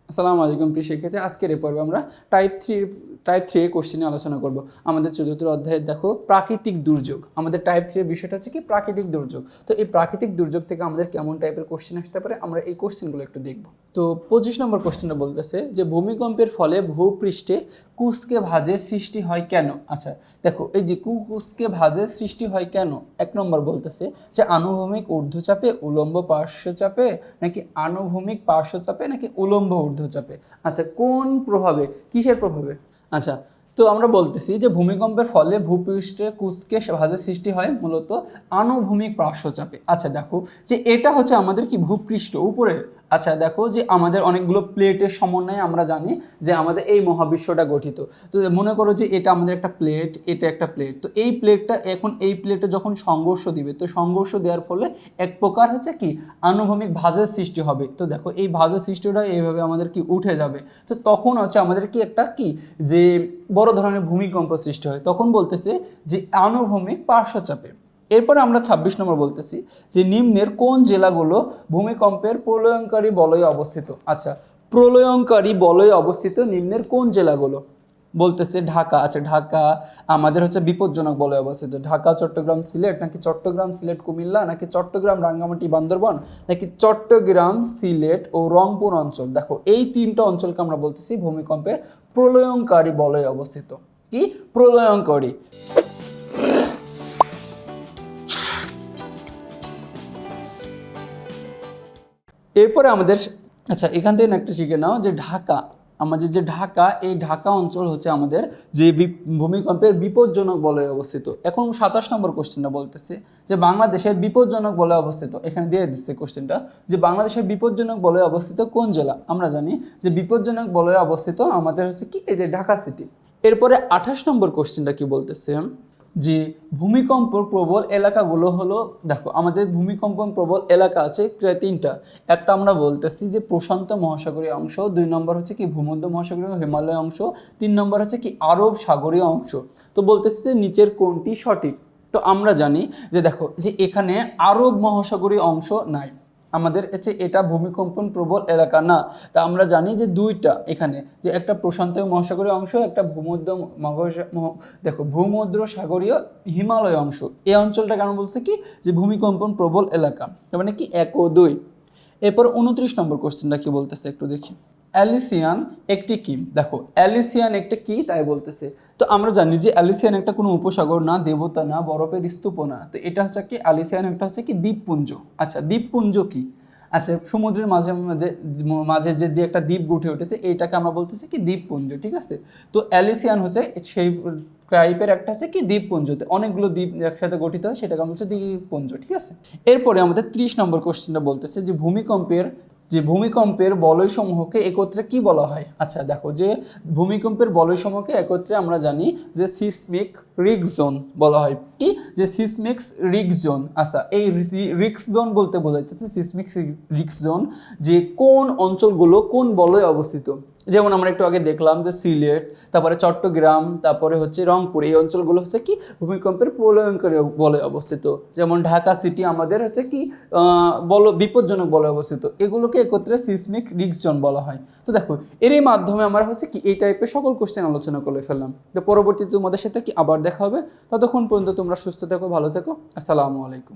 আসসালামু আলাইকুম প্রিয় শিক্ষার্থী। আজকের এই পর্বে আমরা টাইপ থ্রি এর কোশ্চেন নিয়ে আলোচনা করব। আমাদের চতুর্থ অধ্যায়ে দেখো প্রাকৃতিক দুর্যোগ। আমাদের টাইপ থ্রি এর বিষয়টা হচ্ছে কি প্রাকৃতিক দুর্যোগ। তো এই প্রাকৃতিক দুর্যোগ থেকে আমাদের কেমন টাইপের কোশ্চেন আসতে পারে আমরা এই কোশ্চেনগুলো একটু দেখব। তো 25 নম্বর কোশ্চেনটা বলতেছে যে ভূমিকম্পের ফলে ভূপৃষ্ঠে কুঁচকে ভাঁজের সৃষ্টি হয় কেন। আচ্ছা দেখো, এই যে কুঁচকে ভাঁজের সৃষ্টি হয় কেন, এক নম্বর বলতেছে যে আনুভূমিক ঊর্ধ্বচাপে, উলম্ব পার্শ্বচাপে, নাকি আনুভূমিক পার্শ্বচাপে, নাকি উলম্ব ঊর্ধ্বচাপে। আচ্ছা কোন প্রভাবে, কিসের প্রভাবে? আচ্ছা তো আমরা বলতেছি যে ভূমিকম্পের ফলে ভূপৃষ্ঠে কুঁচকে ভাঁজের সৃষ্টি হয় মূলত আনুভূমিক পার্শ্বচাপে। আচ্ছা দেখো যে এটা হচ্ছে আমাদের কি ভূপৃষ্ঠ উপরে। আচ্ছা দেখো যে আমাদের অনেকগুলো প্লেটের সমন্বয়ে আমরা জানি যে আমাদের এই মহাবিশ্বটা গঠিত। তো মনে করো যে এটা আমাদের একটা প্লেট, এটা একটা প্লেট। তো এই প্লেটটা এখন এই প্লেটে যখন সংঘর্ষ দিবে, তো সংঘর্ষ দেওয়ার ফলে এক প্রকার হচ্ছে কি আনুভূমিক ভাঁজের সৃষ্টি হবে। তো দেখো এই ভাঁজের সৃষ্টিটা এইভাবে আমাদের কি উঠে যাবে। তো তখন হচ্ছে আমাদের কি একটা কি যে বড় ধরনের ভূমিকম্প সৃষ্টি হয়, তখন বলতেছে যে আনুভূমিক পার্শ্বচাপে। এরপরে আমরা 26 নম্বর বলতেছি যে নিম্নের কোন জেলাগুলো ভূমিকম্পের প্রলয়ঙ্কারী বলয়ে অবস্থিত। আচ্ছা প্রলয়ঙ্কারী বলয়ে অবস্থিত নিম্নের কোন জেলাগুলো বলতেছে ঢাকা। আচ্ছা ঢাকা আমাদের হচ্ছে বিপজ্জনক বলয়ে অবস্থিত। ঢাকা, চট্টগ্রাম, সিলেট, নাকি চট্টগ্রাম, সিলেট, কুমিল্লা, নাকি চট্টগ্রাম, রাঙ্গামাটি, বান্দরবান, নাকি চট্টগ্রাম, সিলেট ও রংপুর অঞ্চল। দেখো এই তিনটা অঞ্চলকে আমরা বলতেছি ভূমিকম্পের প্রলয়ঙ্কারী বলয়ে অবস্থিত। কি প্রলয়ঙ্কারী। এরপরে আমাদের আচ্ছা এখান থেকে একটা শিখে নাও যে ঢাকা, আমাদের যে ঢাকা, এই ঢাকা অঞ্চল হচ্ছে আমাদের যে ভূমিকম্পের বিপজ্জনক বলয়ে অবস্থিত। এখন 27 নম্বর কোশ্চেনটা বলতেছে যে বাংলাদেশের বিপজ্জনক বলয়ে অবস্থিত। এখানে দিয়ে দিচ্ছে কোশ্চেনটা যে বাংলাদেশের বিপজ্জনক বলয়ে অবস্থিত কোন জেলা। আমরা জানি যে বিপজ্জনক বলয়ে অবস্থিত আমাদের হচ্ছে কি এই যে ঢাকা সিটি। এরপরে 28 নম্বর কোশ্চেনটা কি বলতেছে যে ভূমিকম্প প্রবল এলাকাগুলো হলো, দেখো আমাদের ভূমিকম্প প্রবল এলাকা আছে প্রায় তিনটা। একটা আমরা বলতেছি যে প্রশান্ত মহাসাগরীয় অংশ, 2 নম্বর হচ্ছে কি ভূমধ্য মহাসাগরীয় হিমালয় অংশ, 3 নম্বর হচ্ছে কি আরব সাগরীয় অংশ। তো বলতেছি যে নিচের কোনটি সঠিক। তো আমরা জানি যে দেখো যে এখানে আরব মহাসাগরীয় অংশ নাই, আমাদের হচ্ছে এটা ভূমিকম্পন প্রবল এলাকা না। তা আমরা জানি যে দুইটা এখানে যে একটা প্রশান্ত মহাসাগরীয় অংশ, একটা ভূমধ্য সাগরীয় হিমালয় অংশ। এই অঞ্চলটা কেন বলছে কি যে ভূমিকম্পন প্রবল এলাকা, তার মানে কি 1 ও 2। এরপর 29 নম্বর কোশ্চেনটা কি বলতেছে একটু দেখি। অ্যালিসিয়ান একটি কি, দেখো অ্যালিসিয়ান একটা কি তাই বলতেছে। তো আমরা জানি যে অ্যালিসিয়ান একটা কোনো উপসাগর না, দেবতা না, বরফের স্তূপ না। তো এটা হচ্ছে কি অ্যালিসিয়ান একটা হচ্ছে কি দ্বীপপুঞ্জ। আচ্ছা দ্বীপপুঞ্জ কি, আচ্ছা সমুদ্রের মাঝে মাঝে মাঝে যে দিয়ে একটা দ্বীপ উঠে উঠেছে এইটাকে আমরা বলতেছি কি দ্বীপপুঞ্জ, ঠিক আছে। তো অ্যালিসিয়ান হচ্ছে সেই টাইপের একটা হচ্ছে কি দ্বীপপুঞ্জতে অনেকগুলো দ্বীপ একসাথে গঠিত হয়, সেটাকে আমরা হচ্ছে দ্বীপপুঞ্জ, ঠিক আছে। এরপরে আমাদের 30 নম্বর কোশ্চেনটা বলতেছে যে ভূমিকম্পের বলয়সমূহকে একত্রে কি বলা হয়। আচ্ছা দেখো যে ভূমিকম্পের বলয়সমূহকে একত্রে আমরা জানি যে সিসমিক রিস্ক জোন বলা হয়। কি যে সিসমিক রিস্ক জোন। আচ্ছা এই রিস্ক জোন বলতে বোঝাইতেছে সিসমিক রিস্ক জোন যে কোন অঞ্চলগুলো কোন বলয়ে অবস্থিত। যেমন আমরা একটু আগে দেখলাম যে সিলেট, তারপরে চট্টগ্রাম, তারপরে হচ্ছে রংপুর, এই অঞ্চলগুলো হচ্ছে কি ভূমিকম্পের প্রলয়ঙ্কারী বলয়ে অবস্থিত। যেমন ঢাকা সিটি আমাদের হচ্ছে কি বিপজ্জনক বলয়ে অবস্থিত। এগুলোকে একত্রে সিসমিক রিস্ক জোন বলা হয়। তো দেখো এরই মাধ্যমে আমরা হচ্ছে কি এই টাইপের সকল কোশ্চেন আলোচনা করে ফেললাম। তো পরবর্তীতে তোমাদের সাথে কি আবার দেখা হবে। ততক্ষণ পর্যন্ত তোমরা সুস্থ থেকো, ভালো থেকো। আসসালামু আলাইকুম।